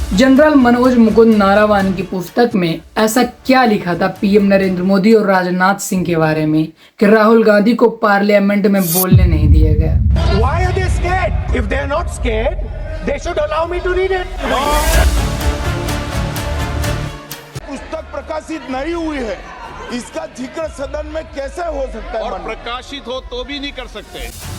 General Manoj Mukund नारावान की पुस्तक में ऐसा क्या लिखा था पीएम नरेंद्र मोदी और राजनाथ सिंह के बारे में कि राहुल गांधी को पार्लियामेंट में बोलने नहीं दिया गया? Why are they scared? If they are not scared, they should allow me to read it. पुस्तक प्रकाशित नहीं हुई है, इसका जिक्र सदन में कैसे हो सकता है? और प्रकाशित हो तो भी नहीं कर सकते।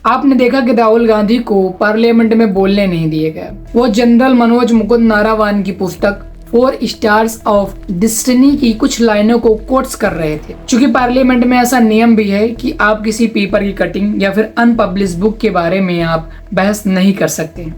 आपने देखा कि राहुल गांधी को पार्लियामेंट में बोलने नहीं दिए गए। वो जनरल मनोज मुकुंद नारावान की पुस्तक 4 स्टार्स ऑफ डेस्टिनी की कुछ लाइनों को कोट्स कर रहे थे। चूंकि पार्लियामेंट में ऐसा नियम भी है कि आप किसी पेपर की कटिंग या फिर अनपब्लिश बुक के बारे में आप बहस नहीं कर सकते।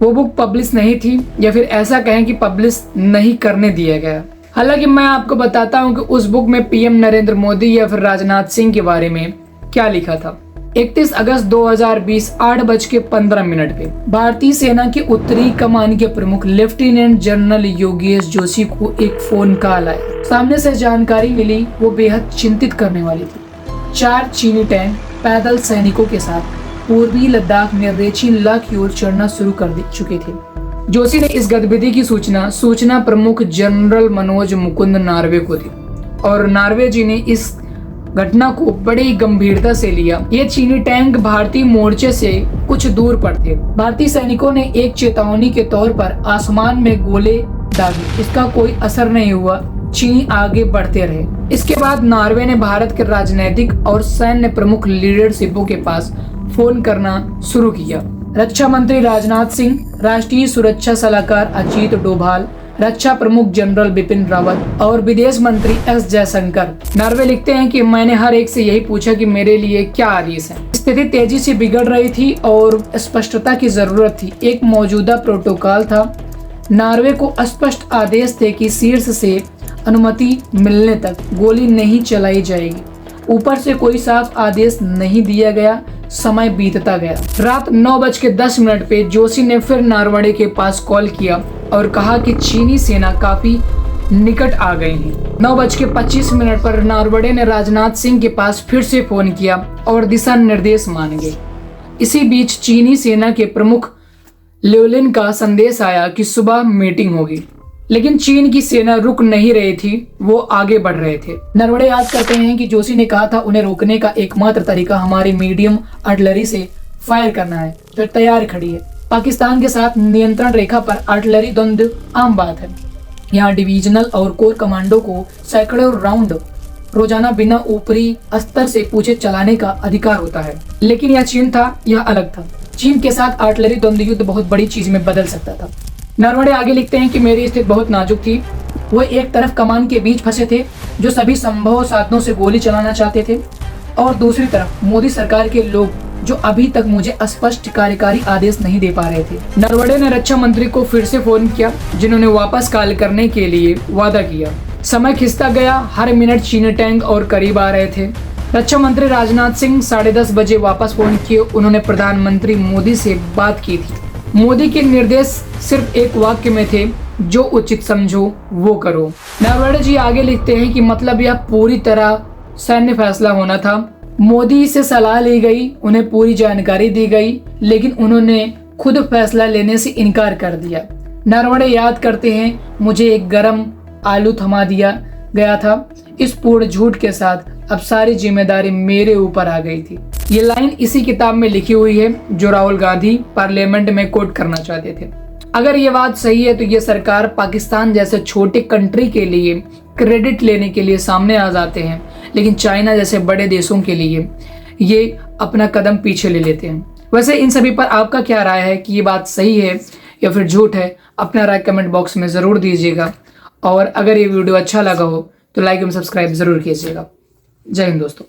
वो बुक पब्लिश नहीं थी या फिर ऐसा कहें कि पब्लिश नहीं करने दिया गया। हालांकि मैं आपको बताता हूं कि उस बुक में पीएम नरेंद्र मोदी या फिर राजनाथ सिंह के बारे में क्या लिखा था। 31 अगस्त 2020 8:15 पे भारतीय सेना की उत्तरी कमान के प्रमुख लेफ्टिनेंट जनरल योगेश जोशी को एक फोन कॉल आया। सामने से जानकारी मिली वो बेहद चिंतित करने वाली थी। 4 चीनी टैंक पैदल सैनिकों के साथ पूर्वी लद्दाख में रेचिनला की ओर चढ़ना शुरू कर चुके थे। जोशी ने इस गतिविधि की सूचना प्रमुख जनरल मनोज मुकुंद नार्वे को दी और नार्वे जी ने इस घटना को बड़ी गंभीरता से लिया। ये चीनी टैंक भारतीय मोर्चे से कुछ दूर पर थे। भारतीय सैनिकों ने एक चेतावनी के तौर पर आसमान में गोले दागे। इसका कोई असर नहीं हुआ। चीनी आगे बढ़ते रहे। इसके बाद नार्वे ने भारत के राजनीतिक और सैन्य प्रमुख लीडरशिपों के पास फोन करना शुरू किया। रक्षा मंत्री राजनाथ सिंह, राष्ट्रीय सुरक्षा सलाहकार अजीत डोभाल, रक्षा प्रमुख जनरल बिपिन रावत और विदेश मंत्री एस जयशंकर। नार्वे लिखते हैं कि मैंने हर एक से यही पूछा कि मेरे लिए क्या आदेश है। स्थिति तेजी से बिगड़ रही थी और स्पष्टता की जरूरत थी। एक मौजूदा प्रोटोकॉल था। नार्वे को स्पष्ट आदेश थे कि शीर्ष से अनुमति मिलने तक गोली नहीं चलाई जाएगी। ऊपर से कोई साफ आदेश नहीं दिया गया। समय बीतता गया। रात 9:10 पे जोशी ने फिर नारवड़े के पास कॉल किया और कहा कि चीनी सेना काफी निकट आ गई है। 9:25 पर नारवड़े ने राजनाथ सिंह के पास फिर से फोन किया और दिशा निर्देश मांगे। इसी बीच चीनी सेना के प्रमुख ल्योलिन का संदेश आया कि सुबह मीटिंग होगी, लेकिन चीन की सेना रुक नहीं रही थी। वो आगे बढ़ रहे थे। नरवड़े याद करते हैं कि जोशी ने कहा था उन्हें रोकने का एकमात्र तरीका हमारी मीडियम आर्टिलरी से फायर करना है जो तैयार खड़ी है। पाकिस्तान के साथ नियंत्रण रेखा पर आर्टिलरी द्वंद्व आम बात है। यहाँ डिवीजनल और कोर कमांडो को सैकड़ों राउंड रोजाना बिना ऊपरी स्तर से पूछे चलाने का अधिकार होता है। लेकिन यह चीन था, यह अलग था। चीन के साथ आर्टिलरी द्वंद्व युद्ध बहुत बड़ी चीज में बदल सकता था। नरवड़े आगे लिखते हैं कि मेरी स्थिति बहुत नाजुक थी। वो एक तरफ कमान के बीच फंसे थे जो सभी संभव साधनों से गोली चलाना चाहते थे और दूसरी तरफ मोदी सरकार के लोग जो अभी तक मुझे स्पष्ट कार्यकारी आदेश नहीं दे पा रहे थे। नरवड़े ने रक्षा मंत्री को फिर से फोन किया, जिन्होंने वापस कॉल करने के लिए वादा किया। समय खिंचता गया। हर मिनट चीनी टैंक और करीब आ रहे थे। रक्षा मंत्री राजनाथ सिंह 10:30 बजे वापस फोन किए। उन्होंने प्रधानमंत्री मोदी से बात की थी। मोदी के निर्देश सिर्फ एक वाक्य में थे, जो उचित समझो वो करो। नरवड़े जी आगे लिखते हैं कि मतलब यह पूरी तरह सैन्य फैसला होना था। मोदी से सलाह ली गई, उन्हें पूरी जानकारी दी गई, लेकिन उन्होंने खुद फैसला लेने से इनकार कर दिया। नरवड़े याद करते हैं, मुझे एक गर्म आलू थमा दिया गया था। इस पूर्ण झूठ के साथ अब सारी जिम्मेदारी मेरे ऊपर आ गई थी। ये लाइन इसी किताब में लिखी हुई है जो राहुल गांधी पार्लियामेंट में कोट करना चाहते थे। अगर ये बात सही है तो ये सरकार पाकिस्तान जैसे छोटे कंट्री के लिए क्रेडिट लेने के लिए सामने आ जाते हैं, लेकिन चाइना जैसे बड़े देशों के लिए ये अपना कदम पीछे ले लेते हैं। वैसे इन सभी पर आपका क्या राय है कि ये बात सही है या फिर झूठ है? अपना राय कमेंट बॉक्स में जरूर दीजिएगा और अगर ये वीडियो अच्छा लगा हो तो लाइक एवं सब्सक्राइब जरूर कीजिएगा। जय हिंद दोस्तों।